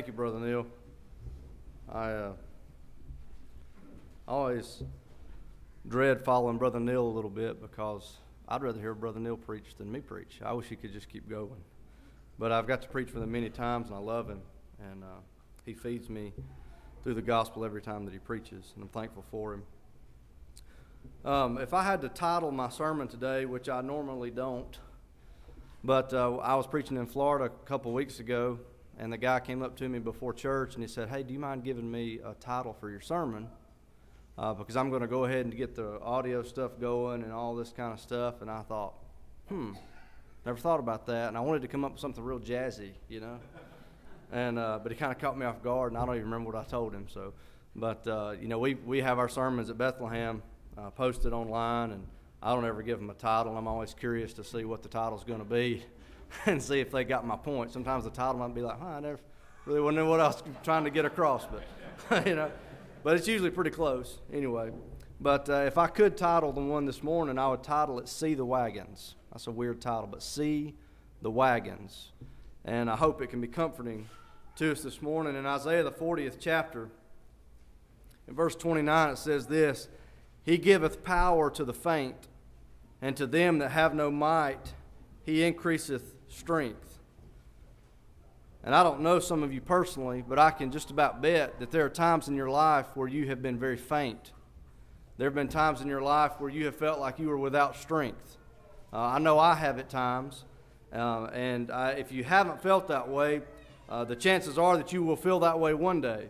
Thank you, Brother Neil. I always dread following Brother Neil a little bit because I'd rather hear Brother Neil preach than me preach. I wish he could just keep going. But I've got to preach with him many times, and I love him. And he feeds me through the gospel every time that he preaches, and I'm thankful for him. If I had to title my sermon today, which I normally don't, but I was preaching in Florida a couple weeks ago, and the guy came up to me before church, and he said, "Hey, do you mind giving me a title for your sermon? Because I'm going to go ahead and get the audio stuff going and all this kind of stuff." And I thought, never thought about that. And I wanted to come up with something real jazzy, you know. And but he kind of caught me off guard, and I don't even remember what I told him. So, but you know, we have our sermons at Bethlehem posted online, and I don't ever give them a title. I'm always curious to see what the title's going to be and see if they got my point. Sometimes the title might be like, I never really wouldn't know what I was trying to get across, but you know. But it's usually pretty close anyway. But if I could title the one this morning, I would title it "See the Wagons." That's a weird title, but "See the Wagons." And I hope it can be comforting to us this morning. In Isaiah the 40th chapter, in verse 29, it says this: "He giveth power to the faint, and to them that have no might he increaseth strength." And I don't know some of you personally, but I can just about bet that there are times in your life where you have been very faint. There have been times in your life where you have felt like you were without strength. I know I have at times. And if you haven't felt that way, the chances are that you will feel that way one day.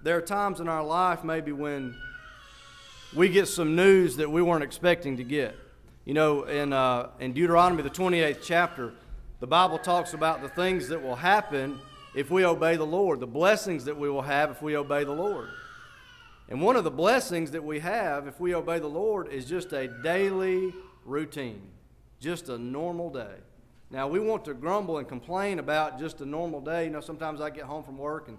There are times in our life maybe when we get some news that we weren't expecting to get. You know, in Deuteronomy, the 28th chapter, the Bible talks about the things that will happen if we obey the Lord, the blessings that we will have if we obey the Lord. And one of the blessings that we have if we obey the Lord is just a daily routine, just a normal day. Now, we want to grumble and complain about just a normal day. You know, sometimes I get home from work and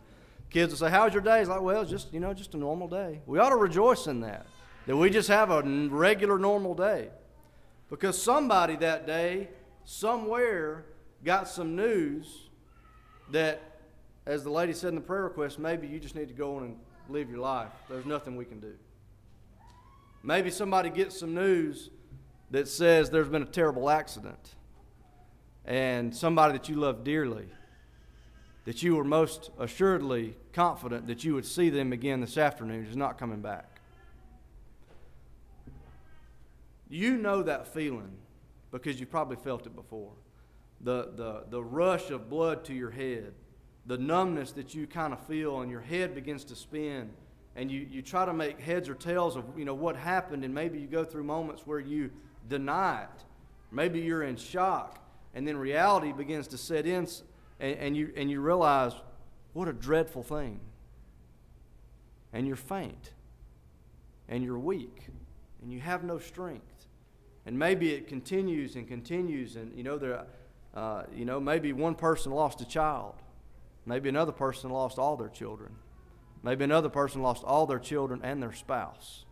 kids will say, "How's your day?" It's like, well, just a normal day. We ought to rejoice in that we just have a regular normal day. Because somebody that day, somewhere, got some news that, as the lady said in the prayer request, maybe you just need to go on and live your life. There's nothing we can do. Maybe somebody gets some news that says there's been a terrible accident, and somebody that you love dearly, that you were most assuredly confident that you would see them again this afternoon, is not coming back. You know that feeling because you probably felt it before. The rush of blood to your head, the numbness that you kind of feel, and your head begins to spin, and you try to make heads or tails of what happened, and maybe you go through moments where you deny it. Maybe you're in shock, and then reality begins to set in, and you realize what a dreadful thing. And you're faint, and you're weak, and you have no strength. And maybe it continues and continues, and maybe one person lost a child, maybe another person lost all their children, maybe another person lost all their children and their spouse.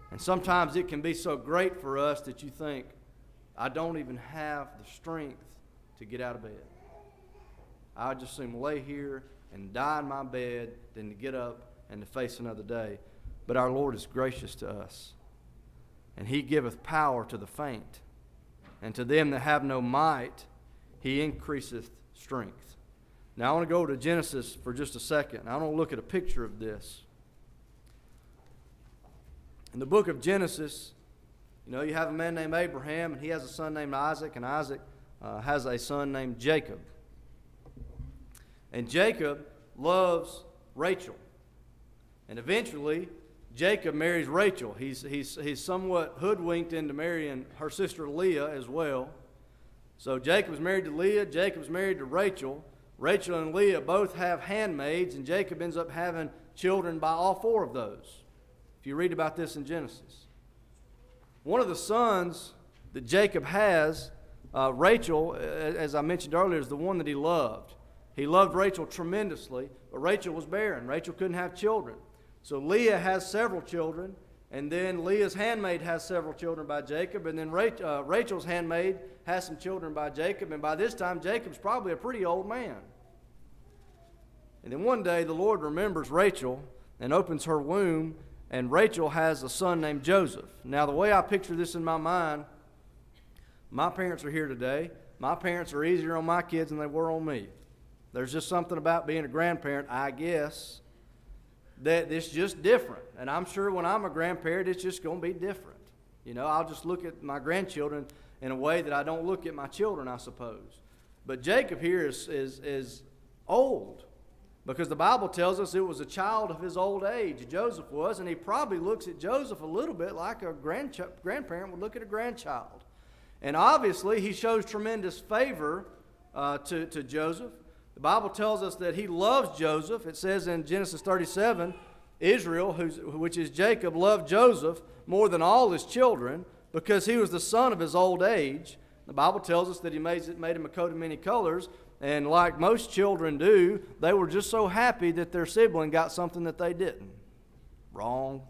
And sometimes it can be so great for us that you think, I don't even have the strength to get out of bed. I just seem lay here and die in my bed than to get up and to face another day. But our Lord is gracious to us. And he giveth power to the faint, and to them that have no might, he increaseth strength. Now I want to go to Genesis for just a second. I want to look at a picture of this. In the book of Genesis, you have a man named Abraham, and he has a son named Isaac, and Isaac has a son named Jacob. And Jacob loves Rachel. And eventually, Jacob marries Rachel. He's somewhat hoodwinked into marrying her sister Leah as well. So Jacob's married to Leah. Jacob's married to Rachel. Rachel and Leah both have handmaids, and Jacob ends up having children by all four of those, if you read about this in Genesis. One of the sons that Jacob has, Rachel, as I mentioned earlier, is the one that he loved. He loved Rachel tremendously, but Rachel was barren. Rachel couldn't have children. So Leah has several children, And then Leah's handmaid has several children by Jacob. And then Rachel's handmaid has some children by Jacob. And by this time, Jacob's probably a pretty old man. And then one day, the Lord remembers Rachel and opens her womb. And Rachel has a son named Joseph. Now, the way I picture this in my mind, my parents are here today. My parents are easier on my kids than they were on me. There's just something about being a grandparent, I guess, that it's just different. And I'm sure when I'm a grandparent, it's just going to be different. You know, I'll just look at my grandchildren in a way that I don't look at my children, I suppose. But Jacob here is old, because the Bible tells us it was a child of his old age, Joseph was, and he probably looks at Joseph a little bit like a grandparent would look at a grandchild. And obviously, he shows tremendous favor to Joseph. The Bible tells us that he loves Joseph. It says in Genesis 37, Israel, which is Jacob, loved Joseph more than all his children because he was the son of his old age. The Bible tells us that he made him a coat of many colors. And like most children do, they were just so happy that their sibling got something that they didn't. Wrong.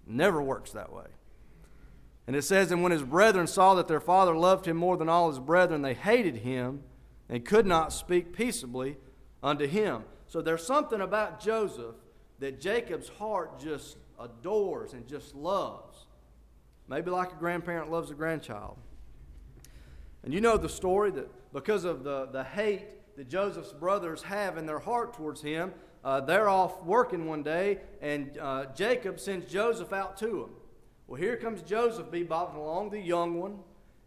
Never works that way. And it says, and when his brethren saw that their father loved him more than all his brethren, they hated him and could not speak peaceably unto him. So there's something about Joseph that Jacob's heart just adores and just loves. Maybe like a grandparent loves a grandchild. And you know the story that because of the hate that Joseph's brothers have in their heart towards him, they're off working one day, and Jacob sends Joseph out to them. Well, here comes Joseph bebopping along, the young one.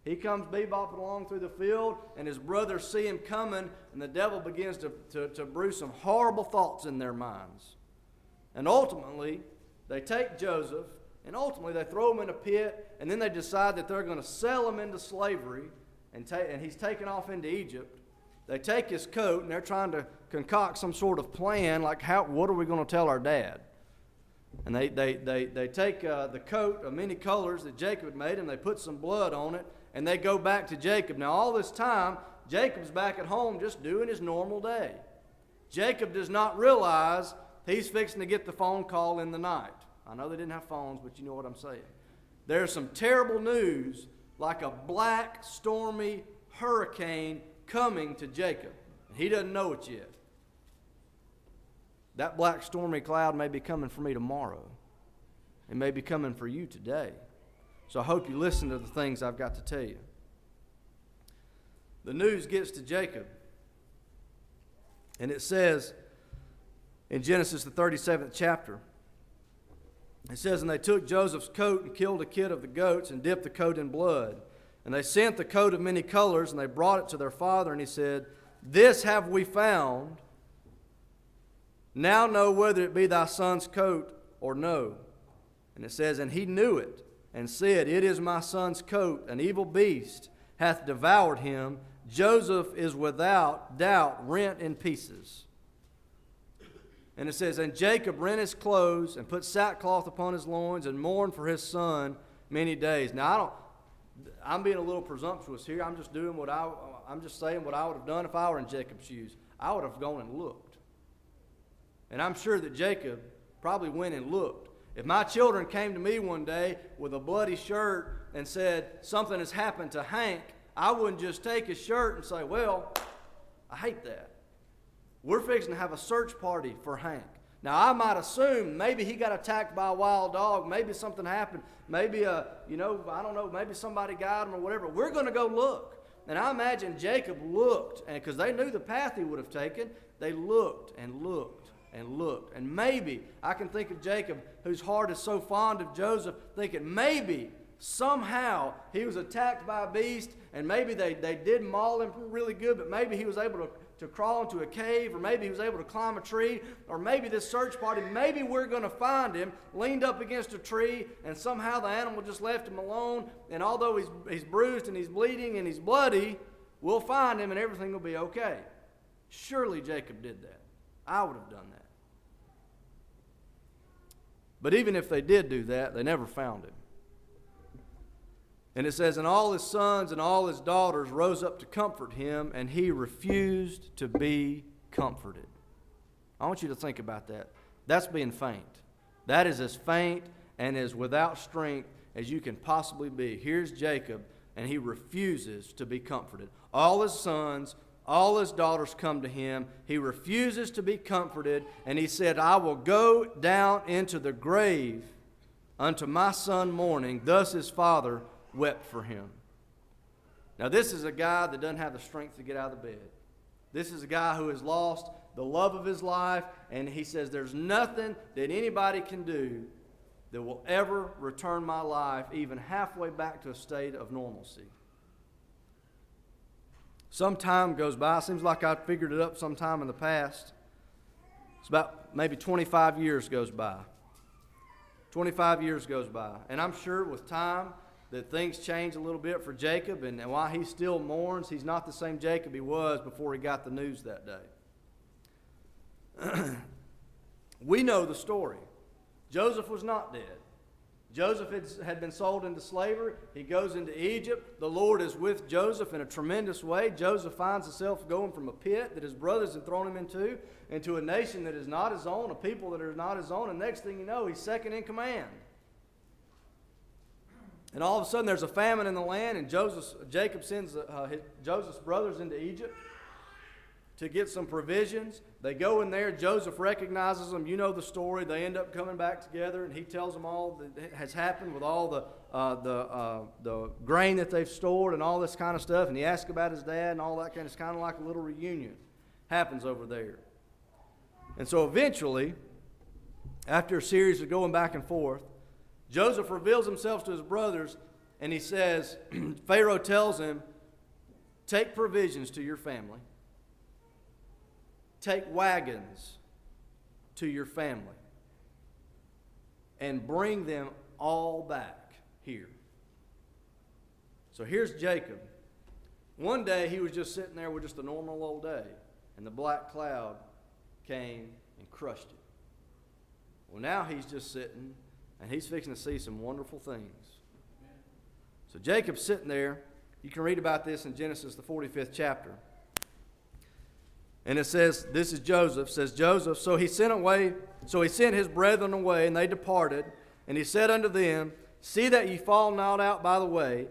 He comes bebopping along through the field, and his brothers see him coming, and the devil begins to brew some horrible thoughts in their minds. And ultimately, they take Joseph, and ultimately they throw him in a pit, and then they decide that they're going to sell him into slavery, and he's taken off into Egypt. They take his coat, and they're trying to concoct some sort of plan, like what are we going to tell our dad? And they take the coat of many colors that Jacob had made, and they put some blood on it, and they go back to Jacob. Now, all this time, Jacob's back at home just doing his normal day. Jacob does not realize he's fixing to get the phone call in the night. I know they didn't have phones, but you know what I'm saying. There's some terrible news, like a black, stormy hurricane coming to Jacob. He doesn't know it yet. That black, stormy cloud may be coming for me tomorrow. It may be coming for you today. So I hope you listen to the things I've got to tell you. The news gets to Jacob. And it says in Genesis, the 37th chapter, it says, and they took Joseph's coat and killed a kid of the goats and dipped the coat in blood. And they sent the coat of many colors, and they brought it to their father, and he said, this have we found. Now know whether it be thy son's coat or no. And it says, and he knew it, and said, it is my son's coat. An evil beast hath devoured him. Joseph is without doubt rent in pieces. And it says, and Jacob rent his clothes and put sackcloth upon his loins and mourned for his son many days. Now, I'm being a little presumptuous here. I'm just saying what I would have done if I were in Jacob's shoes. I would have gone and looked. And I'm sure that Jacob probably went and looked. If my children came to me one day with a bloody shirt and said, something has happened to Hank, I wouldn't just take his shirt and say, well, I hate that. We're fixing to have a search party for Hank. Now, I might assume maybe he got attacked by a wild dog. Maybe something happened. Maybe, I don't know, maybe somebody got him or whatever. We're going to go look. And I imagine Jacob looked, and because they knew the path he would have taken, they looked and looked and looked. And maybe, I can think of Jacob, whose heart is so fond of Joseph, thinking maybe somehow he was attacked by a beast, and maybe they did maul him really good, but maybe he was able to crawl into a cave, or maybe he was able to climb a tree, or maybe this search party, maybe we're going to find him leaned up against a tree, and somehow the animal just left him alone, and although he's bruised and he's bleeding and he's bloody, we'll find him and everything will be okay. Surely Jacob did that. I would have done that. But even if they did do that, they never found him. And it says, and all his sons and all his daughters rose up to comfort him, and he refused to be comforted. I want you to think about that. That's being faint. That is as faint and as without strength as you can possibly be. Here's Jacob, and he refuses to be comforted. All his sons, all his daughters come to him. He refuses to be comforted, and he said, I will go down into the grave unto my son mourning. Thus his father wept for him. Now this is a guy that doesn't have the strength to get out of the bed. This is a guy who has lost the love of his life, and he says there's nothing that anybody can do that will ever return my life even halfway back to a state of normalcy. Some time goes by. Seems like I figured it up sometime in the past. It's about maybe 25 years goes by. 25 years goes by. And I'm sure with time that things change a little bit for Jacob, and while he still mourns, he's not the same Jacob he was before he got the news that day. We know the story. Joseph was not dead. Joseph had been sold into slavery. He goes into Egypt. The Lord is with Joseph in a tremendous way. Joseph finds himself going from a pit that his brothers had thrown him into a nation that is not his own, a people that are not his own, and next thing you know, he's second in command. And all of a sudden there's a famine in the land, and Jacob sends Joseph's brothers into Egypt to get some provisions. They go in there. Joseph recognizes them. You know the story. They end up coming back together, and he tells them all that has happened with all the grain that they've stored and all this kind of stuff. And he asks about his dad and all that kind of. It's kind of like a little reunion happens over there. And so eventually, after a series of going back and forth, Joseph reveals himself to his brothers, and he says, Pharaoh tells him, take provisions to your family. Take wagons to your family and bring them all back here. So here's Jacob. One day he was just sitting there with just a normal old day, and the black cloud came and crushed it. Well, now he's just sitting, and he's fixing to see some wonderful things. So Jacob's sitting there. You can read about this in Genesis, the 45th chapter. And it says, this is Joseph, says Joseph, so he sent his brethren away, and they departed. And he said unto them, see that ye fall not out by the way.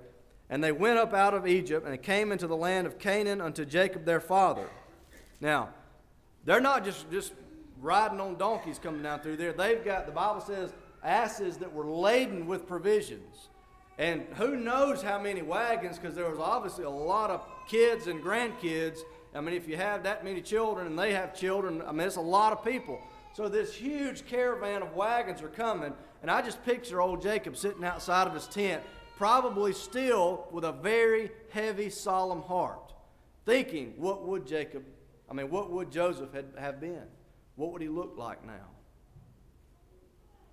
And they went up out of Egypt, and they came into the land of Canaan unto Jacob their father. Now, they're not just riding on donkeys coming down through there. They've got, the Bible says, asses that were laden with provisions. And who knows how many wagons, because there was obviously a lot of kids and grandkids. I mean, if you have that many children and they have children, I mean, it's a lot of people. So this huge caravan of wagons are coming, and I just picture old Jacob sitting outside of his tent, probably still with a very heavy, solemn heart, thinking, what would Joseph have been? What would he look like now?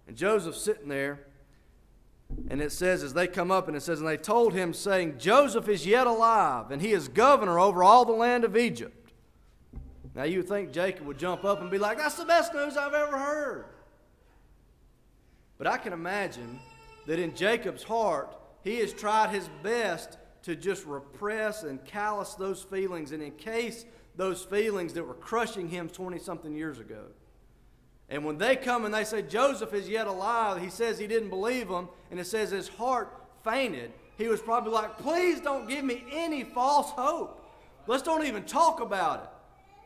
And Joseph's sitting there, and it says, as they come up, and it says, and they told him, saying, Joseph is yet alive, and he is governor over all the land of Egypt. Now you would think Jacob would jump up and be like, that's the best news I've ever heard. But I can imagine that in Jacob's heart, he has tried his best to just repress and callous those feelings and encase those feelings that were crushing him 20-something years ago. And when they come and they say, Joseph is yet alive, he says he didn't believe them, and it says his heart fainted. He was probably like, please don't give me any false hope. Let's don't even talk about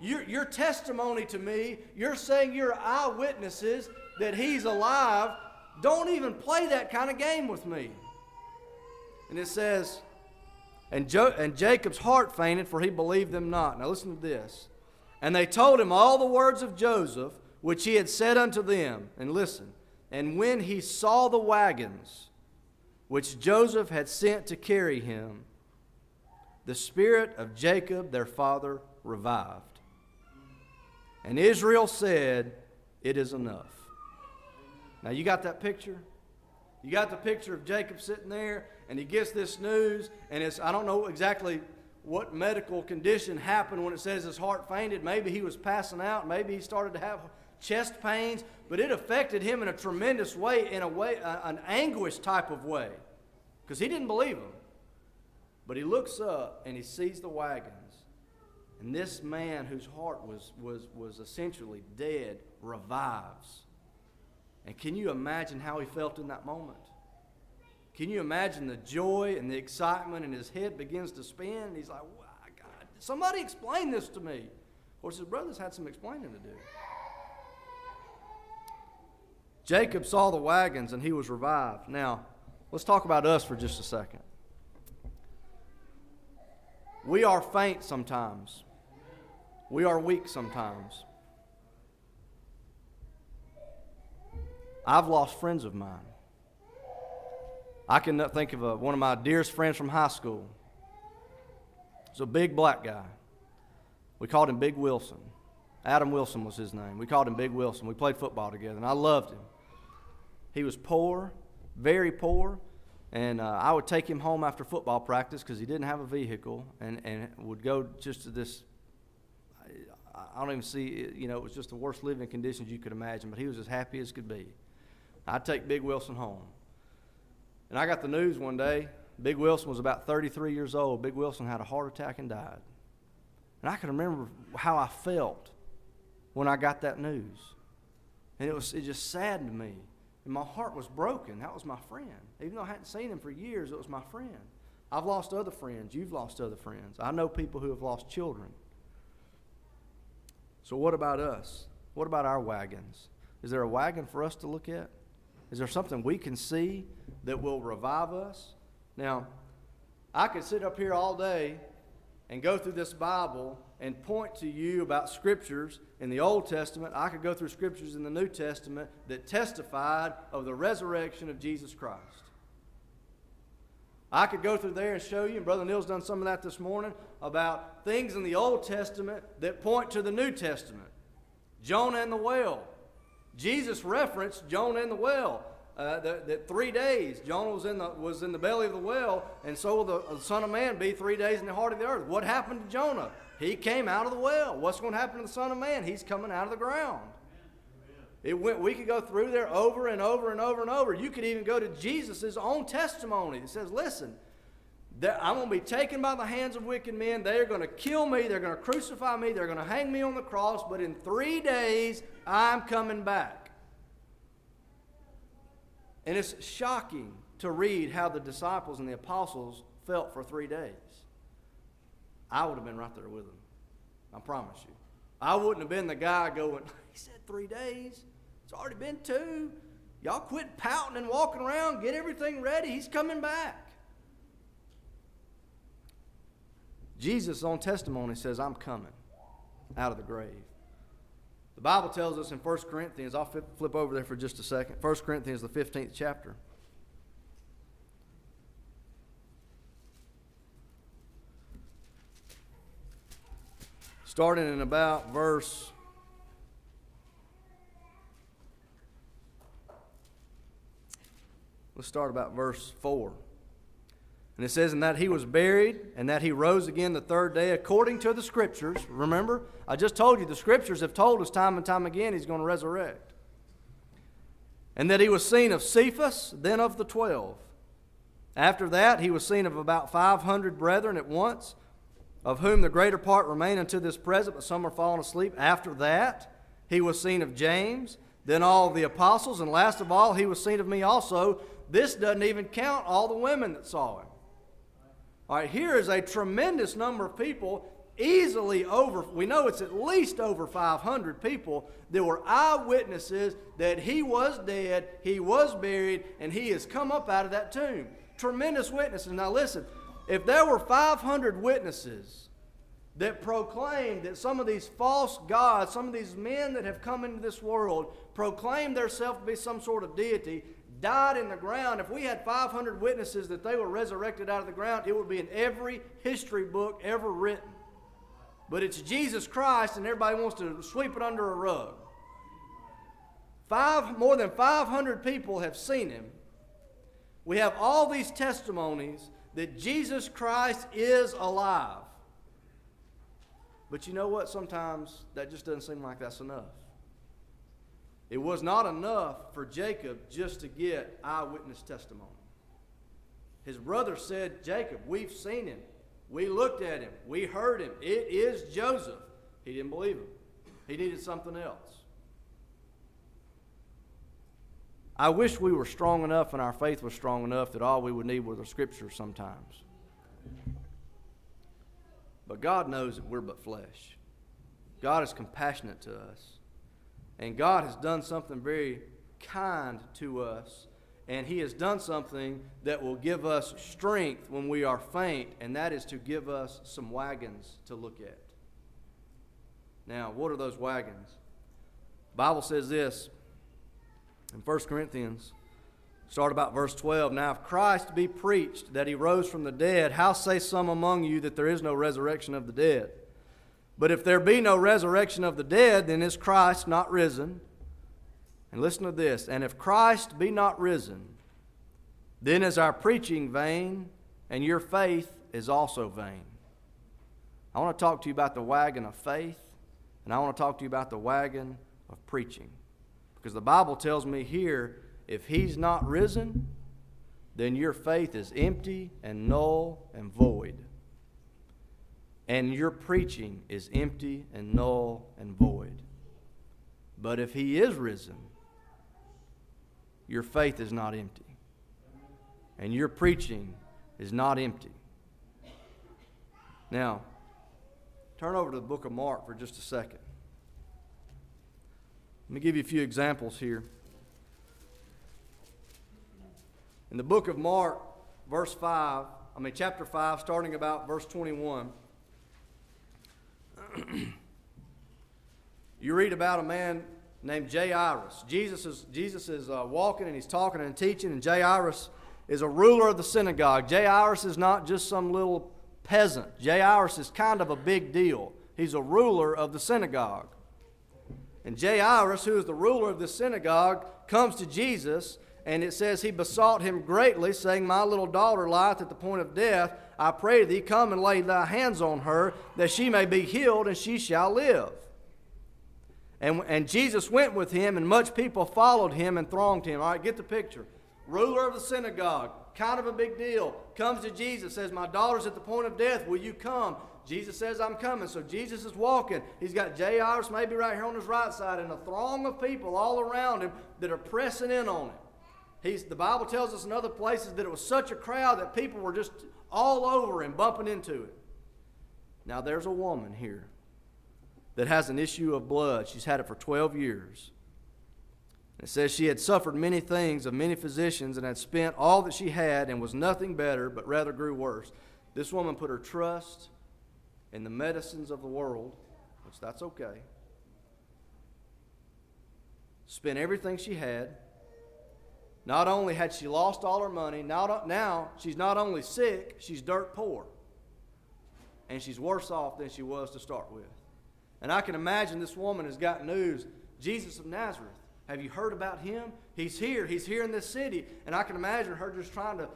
it. Your testimony to me, you're saying you're eyewitnesses that he's alive. Don't even play that kind of game with me. And it says, and Jacob's heart fainted, for he believed them not. Now listen to this. And they told him all the words of Joseph, which he had said unto them. And listen, and when he saw the wagons which Joseph had sent to carry him, the spirit of Jacob their father revived. And Israel said, it is enough. Now you got that picture? You got the picture of Jacob sitting there, and he gets this news, and I don't know exactly what medical condition happened when it says his heart fainted. Maybe he was passing out. Maybe he started to have chest pains, but it affected him in a tremendous way, an anguish type of way, because he didn't believe him. But he looks up and he sees the wagons, and this man whose heart was essentially dead revives. And can you imagine how he felt in that moment? Can you imagine the joy and the excitement, and his head begins to spin, and he's like, wow, God, somebody explain this to me. Of course, his brothers had some explaining to do. Jacob saw the wagons, and he was revived. Now, let's talk about us for just a second. We are faint sometimes. We are weak sometimes. I've lost friends of mine. I can think of one of my dearest friends from high school. He's a big black guy. We called him Big Wilson. Adam Wilson was his name. We called him Big Wilson. We played football together, and I loved him. He was poor, very poor, and I would take him home after football practice because he didn't have a vehicle, and would go just to this, I don't even see, it was just the worst living conditions you could imagine, but he was as happy as could be. I'd take Big Wilson home. And I got the news one day. Big Wilson was about 33 years old. Big Wilson had a heart attack and died. And I can remember how I felt when I got that news. And it just saddened me. And my heart was broken. That was my friend. Even though I hadn't seen him for years, it was my friend. I've lost other friends. You've lost other friends. I know people who have lost children. So what about us? What about our wagons? Is there a wagon for us to look at? Is there something we can see that will revive us? Now, I could sit up here all day and go through this Bible and point to you about scriptures in the Old Testament. I could go through scriptures in the New Testament that testified of the resurrection of Jesus Christ. I could go through there and show you, and Brother Neil's done some of that this morning, about things in the Old Testament that point to the New Testament. Jonah and the whale. Jesus referenced Jonah and the whale. That 3 days Jonah was in the belly of the whale, and so will the Son of Man be 3 days in the heart of the earth. What happened to Jonah? He came out of the whale. What's going to happen to the Son of Man? He's coming out of the ground. We could go through there over and over and over and over. You could even go to Jesus' own testimony. It says, listen, I'm going to be taken by the hands of wicked men. They're going to kill me. They're going to crucify me. They're going to hang me on the cross. But in 3 days, I'm coming back. And it's shocking to read how the disciples and the apostles felt for 3 days. I would have been right there with them. I promise you. I wouldn't have been the guy going, he said 3 days. It's already been 2. Y'all quit pouting and walking around. Get everything ready. He's coming back. Jesus' own testimony says, I'm coming out of the grave. The Bible tells us in 1 Corinthians, I'll flip over there for just a second. 1 Corinthians, the 15th chapter. Starting in about verse 4. And it says, and that he was buried, and that he rose again the 3rd day, according to the Scriptures. Remember, I just told you, the Scriptures have told us time and time again he's going to resurrect. And that he was seen of Cephas, then of the 12. After that, he was seen of about 500 brethren at once, of whom the greater part remain unto this present, but some are fallen asleep. After that, he was seen of James, then all the apostles, and last of all, he was seen of me also. This doesn't even count all the women that saw him. All right, here is a tremendous number of people, easily over, we know it's at least over 500 people that were eyewitnesses that he was dead, he was buried, and he has come up out of that tomb. Tremendous witnesses. Now listen, if there were 500 witnesses that proclaimed that some of these false gods, some of these men that have come into this world, proclaimed themselves to be some sort of deity, died in the ground, if we had 500 witnesses that they were resurrected out of the ground, it would be in every history book ever written. But it's Jesus Christ, and everybody wants to sweep it under a rug. More than 500 people have seen him. We have all these testimonies that Jesus Christ is alive. But you know what? Sometimes that just doesn't seem like that's enough. It was not enough for Jacob just to get eyewitness testimony. His brother said, Jacob, we've seen him. We looked at him. We heard him. It is Joseph. He didn't believe him. He needed something else. I wish we were strong enough and our faith was strong enough that all we would need were the Scriptures sometimes. But God knows that we're but flesh. God is compassionate to us. And God has done something very kind to us. And He has done something that will give us strength when we are faint, and that is to give us some wagons to look at. Now, what are those wagons? The Bible says this in 1 Corinthians, start about verse 12. Now, if Christ be preached that He rose from the dead, how say some among you that there is no resurrection of the dead? But if there be no resurrection of the dead, then is Christ not risen? And listen to this. And if Christ be not risen, then is our preaching vain, and your faith is also vain. I want to talk to you about the wagon of faith, and I want to talk to you about the wagon of preaching. Because the Bible tells me here, if He's not risen, then your faith is empty and null and void. And your preaching is empty and null and void. But if He is risen, your faith is not empty. And your preaching is not empty. Now, turn over to the book of Mark for just a second. Let me give you a few examples here. In the book of Mark, chapter 5, starting about verse 21, you read about a man named Jairus. Jesus is walking and he's talking and teaching, and Jairus is a ruler of the synagogue. Jairus is not just some little peasant. Jairus is kind of a big deal. He's a ruler of the synagogue. And Jairus, who is the ruler of the synagogue, comes to Jesus, and it says he besought Him greatly, saying, My little daughter lieth at the point of death. I pray thee, come and lay thy hands on her, that she may be healed, and she shall live. And Jesus went with him, and much people followed him and thronged him. All right, get the picture. Ruler of the synagogue, kind of a big deal, comes to Jesus, says, My daughter's at the point of death. Will you come? Jesus says, I'm coming. So Jesus is walking. He's got Jairus maybe right here on his right side, and a throng of people all around him that are pressing in on him. The Bible tells us in other places that it was such a crowd that people were just all over him, bumping into it. Now there's a woman here that has an issue of blood. She's had it for 12 years. It says she had suffered many things of many physicians and had spent all that she had and was nothing better, but rather grew worse. This woman put her trust in the medicines of the world, which that's okay. Spent everything she had. Not only had she lost all her money, now she's not only sick, she's dirt poor. And she's worse off than she was to start with. And I can imagine this woman has got news. Jesus of Nazareth, have you heard about Him? He's here in this city. And I can imagine her just trying to,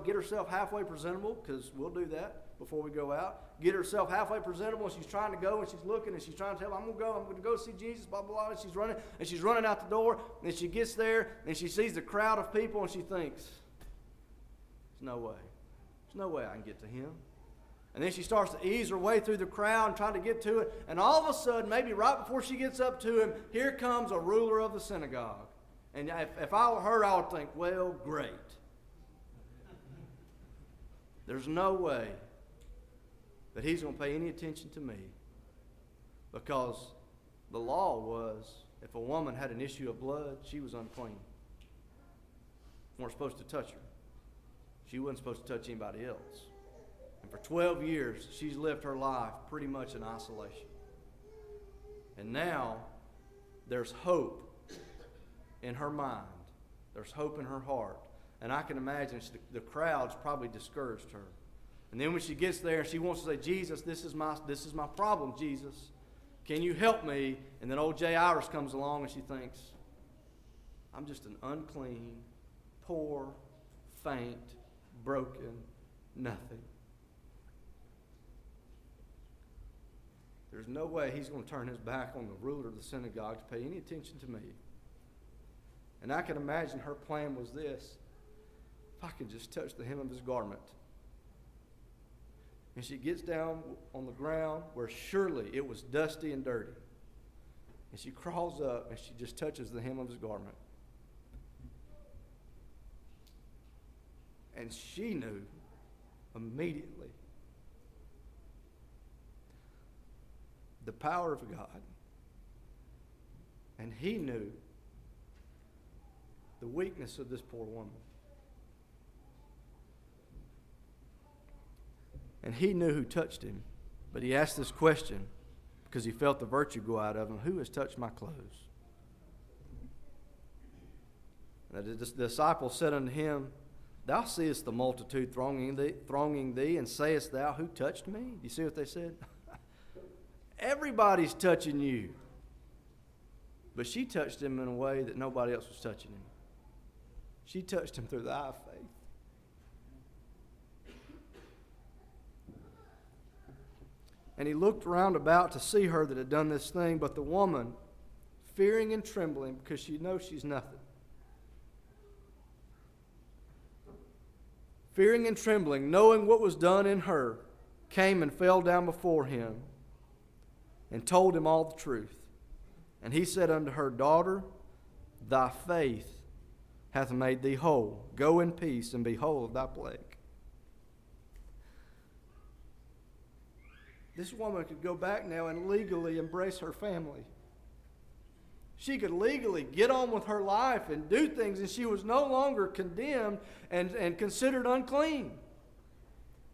get herself halfway presentable, because we'll do that before we go out. Get herself halfway presentable, and she's trying to go, and she's looking, and she's trying to tell him, I'm going to go see Jesus, blah, blah, blah. And she's running out the door, and she gets there, and she sees the crowd of people, and she thinks, there's no way. There's no way I can get to Him. And then she starts to ease her way through the crowd and trying to get to it. And all of a sudden, maybe right before she gets up to Him, here comes a ruler of the synagogue. And if I were her, I would think, well, great. There's no way that He's going to pay any attention to me. Because the law was, if a woman had an issue of blood, she was unclean. We weren't supposed to touch her. She wasn't supposed to touch anybody else. And for 12 years, she's lived her life pretty much in isolation. And now, there's hope in her mind. There's hope in her heart. And I can imagine the crowd's probably discouraged her. And then when she gets there, she wants to say, Jesus, this is my problem, Jesus. Can you help me? And then old Jairus comes along and she thinks, I'm just an unclean, poor, faint, broken, nothing. There's no way He's going to turn His back on the ruler of the synagogue to pay any attention to me. And I can imagine her plan was this: if I could just touch the hem of His garment. And she gets down on the ground where surely it was dusty and dirty. And she crawls up and she just touches the hem of His garment. And she knew immediately the power of God. And he knew the weakness of this poor woman. And he knew who touched him. But he asked this question because he felt the virtue go out of him. Who has touched my clothes? And the disciple said unto him, Thou seest the multitude thronging thee, and sayest thou, Who touched me? Do you see what they said? Everybody's touching you. But she touched him in a way that nobody else was touching him. She touched him through the eye of faith. And he looked round about to see her that had done this thing, but the woman, fearing and trembling, because she knows she's nothing, fearing and trembling, knowing what was done in her, came and fell down before him and told him all the truth. And he said unto her, Daughter, thy faith hath made thee whole. Go in peace and be whole of thy plague. This woman could go back now and legally embrace her family. She could legally get on with her life and do things, and she was no longer condemned and considered unclean.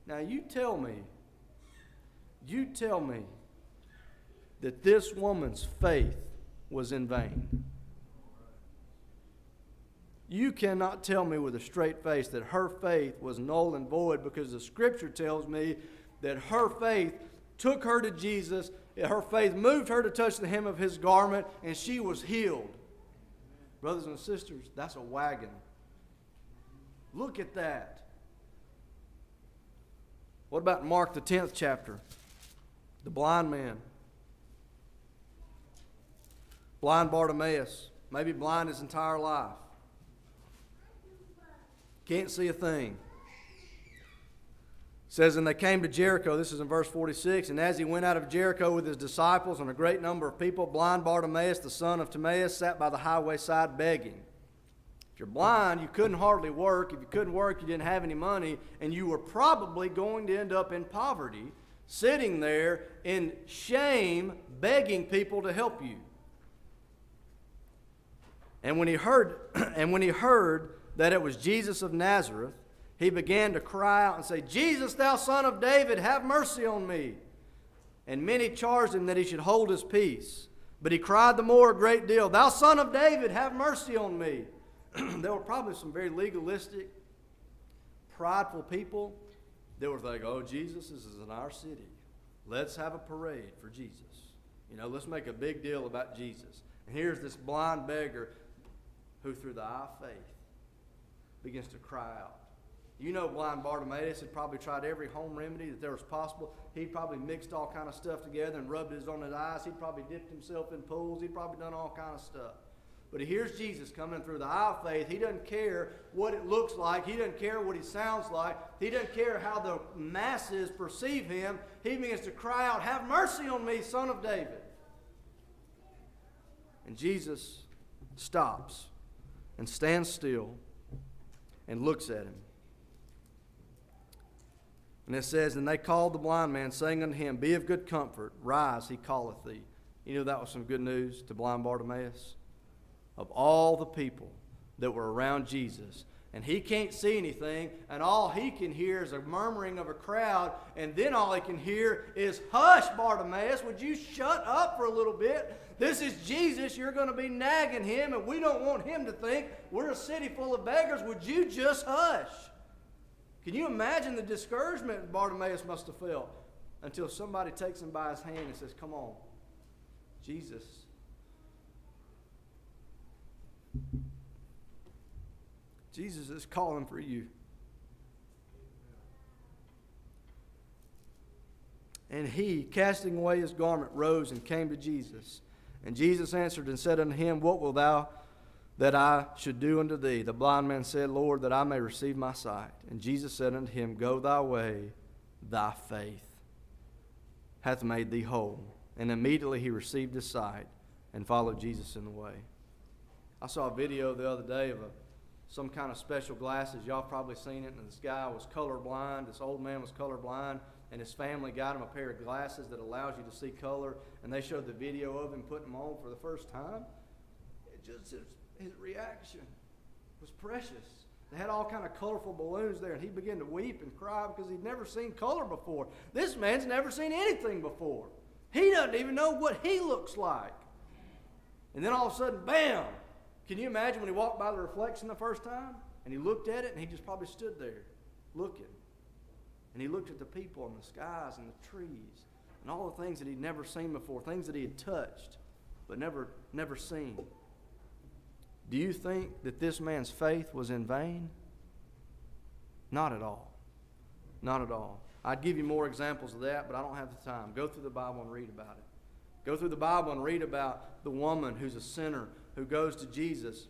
Now you tell me that this woman's faith was in vain. You cannot tell me with a straight face that her faith was null and void, because the Scripture tells me that her faith took her to Jesus. Her faith moved her to touch the hem of his garment, and she was healed. Brothers and sisters, that's a wagon. Look at that. What about Mark the 10th chapter? The blind man. Blind Bartimaeus. Maybe blind his entire life. Can't see a thing. It says, and they came to Jericho. This is in verse 46. And as he went out of Jericho with his disciples and a great number of people, blind Bartimaeus, the son of Timaeus, sat by the highway side begging. If you're blind, you couldn't hardly work. If you couldn't work, you didn't have any money. And you were probably going to end up in poverty, sitting there in shame, begging people to help you. And when he heard that it was Jesus of Nazareth, he began to cry out and say, Jesus, thou son of David, have mercy on me. And many charged him that he should hold his peace. But he cried the more a great deal, Thou son of David, have mercy on me. There were probably some very legalistic, prideful people that were like, oh, Jesus is in our city. Let's have a parade for Jesus. Let's make a big deal about Jesus. And here's this blind beggar who through the eye of faith begins to cry out. Blind Bartimaeus had probably tried every home remedy that there was possible. He probably mixed all kind of stuff together and rubbed it on his eyes. He probably dipped himself in pools. He probably done all kind of stuff. But he hears Jesus coming through the eye of faith. He doesn't care what it looks like. He doesn't care what he sounds like. He doesn't care how the masses perceive him. He begins to cry out, have mercy on me, son of David. And Jesus stops and stands still and looks at him. And it says, and they called the blind man, saying unto him, Be of good comfort, rise, he calleth thee. That was some good news to blind Bartimaeus. Of all the people that were around Jesus, and he can't see anything, and all he can hear is a murmuring of a crowd, and then all he can hear is, Hush, Bartimaeus, would you shut up for a little bit? This is Jesus. You're going to be nagging him, and we don't want him to think we're a city full of beggars. Would you just hush? Can you imagine the discouragement Bartimaeus must have felt until somebody takes him by his hand and says, Come on, Jesus. Jesus is calling for you. And he, casting away his garment, rose and came to Jesus. And Jesus answered and said unto him, What wilt thou that I should do unto thee? The blind man said, Lord, that I may receive my sight. And Jesus said unto him, Go thy way, thy faith hath made thee whole. And immediately he received his sight and followed Jesus in the way. I saw a video the other day of a some kind of special glasses. Y'all probably seen it. And this guy was colorblind. This old man was colorblind. And his family got him a pair of glasses that allows you to see color. And they showed the video of him putting them on for the first time. His reaction was precious. They had all kind of colorful balloons there, and he began to weep and cry because he'd never seen color before. This man's never seen anything before. He doesn't even know what he looks like. And then all of a sudden, bam! Can you imagine when he walked by the reflection the first time? And he looked at it, and he just probably stood there looking. And he looked at the people and the skies and the trees and all the things that he'd never seen before, things that he had touched but never seen. Do you think that this man's faith was in vain? Not at all. Not at all. I'd give you more examples of that, but I don't have the time. Go through the Bible and read about it. Go through the Bible and read about the woman who's a sinner who goes to Jesus,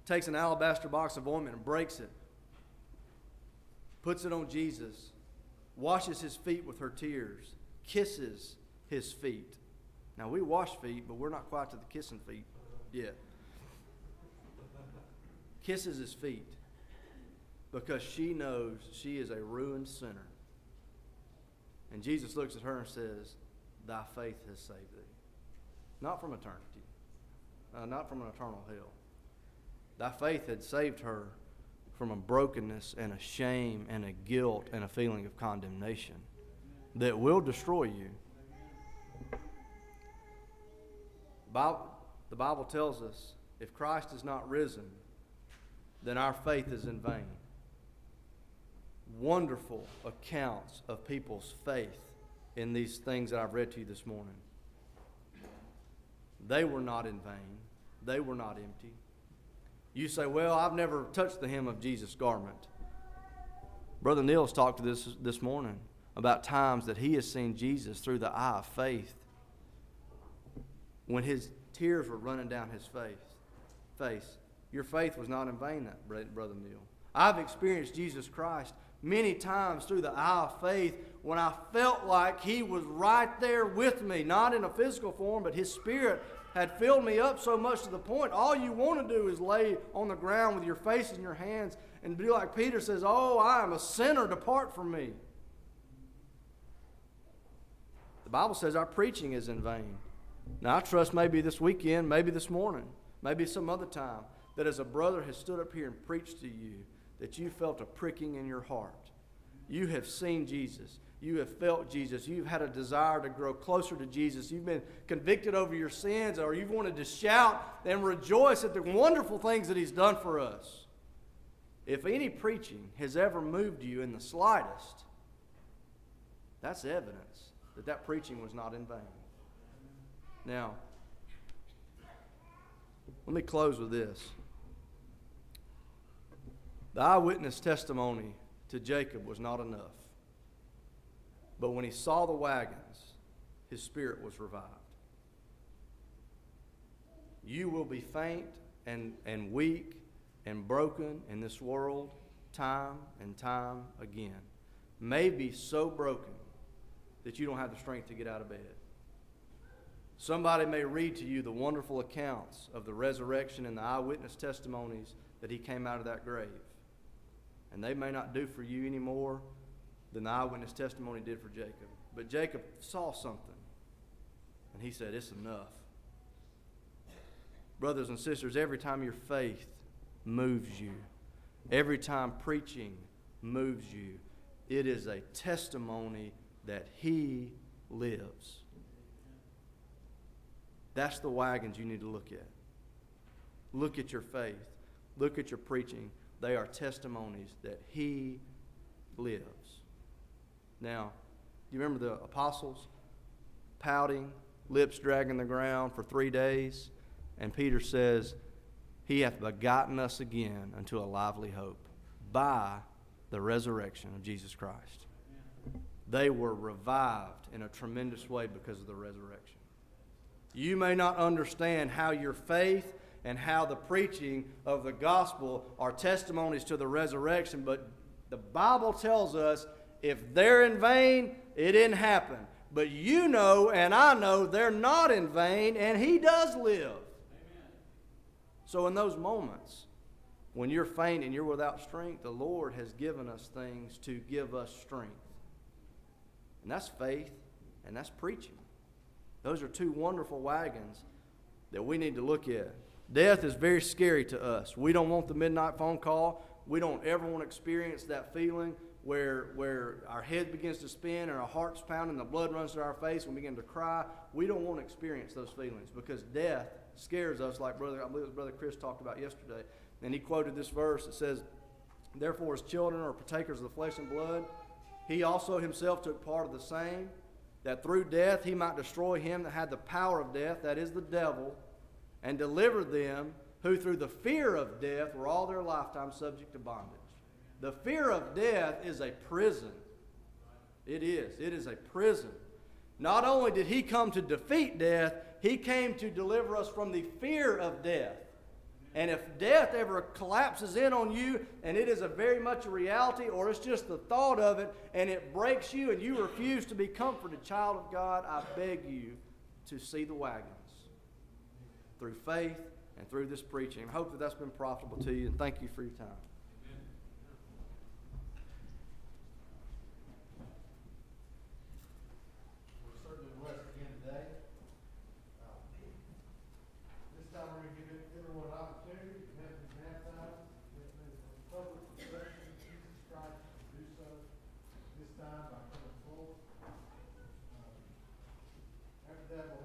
takes an alabaster box of ointment and breaks it, puts it on Jesus, washes his feet with her tears, kisses his feet. Now, we wash feet, but we're not quite to the kissing feet yet. Kisses his feet because she knows she is a ruined sinner. And Jesus looks at her and says, "Thy faith has saved thee." Not from eternity, not from an eternal hell. Thy faith had saved her from a brokenness and a shame and a guilt and a feeling of condemnation that will destroy you. The Bible tells us if Christ is not risen, then our faith is in vain. Wonderful accounts of people's faith in these things that I've read to you this morning. They were not in vain. They were not empty. You say, "Well, I've never touched the hem of Jesus' garment." Brother Neil's talked to this morning about times that he has seen Jesus through the eye of faith when his tears were running down his face. Your faith was not in vain, that Brother Neil. I've experienced Jesus Christ many times through the eye of faith when I felt like he was right there with me, not in a physical form, but his spirit had filled me up so much to the point all you want to do is lay on the ground with your face in your hands and be like Peter says, "Oh, I am a sinner, depart from me." The Bible says our preaching is in vain. Now, I trust maybe this weekend, maybe this morning, maybe some other time, that as a brother has stood up here and preached to you, that you felt a pricking in your heart. You have seen Jesus. You have felt Jesus. You've had a desire to grow closer to Jesus. You've been convicted over your sins, or you've wanted to shout and rejoice at the wonderful things that he's done for us. If any preaching has ever moved you in the slightest, that's evidence that that preaching was not in vain. Now, let me close with this. The eyewitness testimony to Jacob was not enough. But when he saw the wagons, his spirit was revived. You will be faint and weak and broken in this world time and time again. Maybe so broken that you don't have the strength to get out of bed. Somebody may read to you the wonderful accounts of the resurrection and the eyewitness testimonies that he came out of that grave. And they may not do for you any more than the eyewitness testimony did for Jacob. But Jacob saw something, and he said, "It's enough." Brothers and sisters, every time your faith moves you, every time preaching moves you, it is a testimony that he lives. That's the wagons you need to look at. Look at your faith. Look at your preaching. They are testimonies that he lives. Now, do you remember the apostles pouting, lips dragging the ground for 3 days? And Peter says, "He hath begotten us again unto a lively hope by the resurrection of Jesus Christ." They were revived in a tremendous way because of the resurrection. You may not understand how your faith and how the preaching of the gospel are testimonies to the resurrection, but the Bible tells us if they're in vain, it didn't happen. But you know and I know they're not in vain, and he does live. Amen. So in those moments, When you're faint and you're without strength, the Lord has given us things to give us strength. And that's faith, and that's preaching. Those are two wonderful wagons that we need to look at. Death is very scary to us. We don't want the midnight phone call. We don't ever want to experience that feeling where our head begins to spin and our heart's pounding and the blood runs to our face and we begin to cry. We don't want to experience those feelings because death scares us, like I believe it was Brother Chris talked about yesterday. And he quoted this verse. It says, "Therefore, as children are partakers of the flesh and blood, he also himself took part of the same, that through death he might destroy him that had the power of death, that is the devil, and deliver them who through the fear of death were all their lifetime subject to bondage." The fear of death is a prison. It is. It is a prison. Not only did he come to defeat death, he came to deliver us from the fear of death. And if death ever collapses in on you and it is a very much a reality, or it's just the thought of it and it breaks you and you refuse to be comforted, child of God, I beg you to see the wagons through faith and through this preaching. I hope that that's been profitable to you, and thank you for your time. We're certainly blessed again today. This time we're going to give everyone an opportunity to have been baptized with the public profession of Jesus Christ to do so this time by coming forward. After that, we'll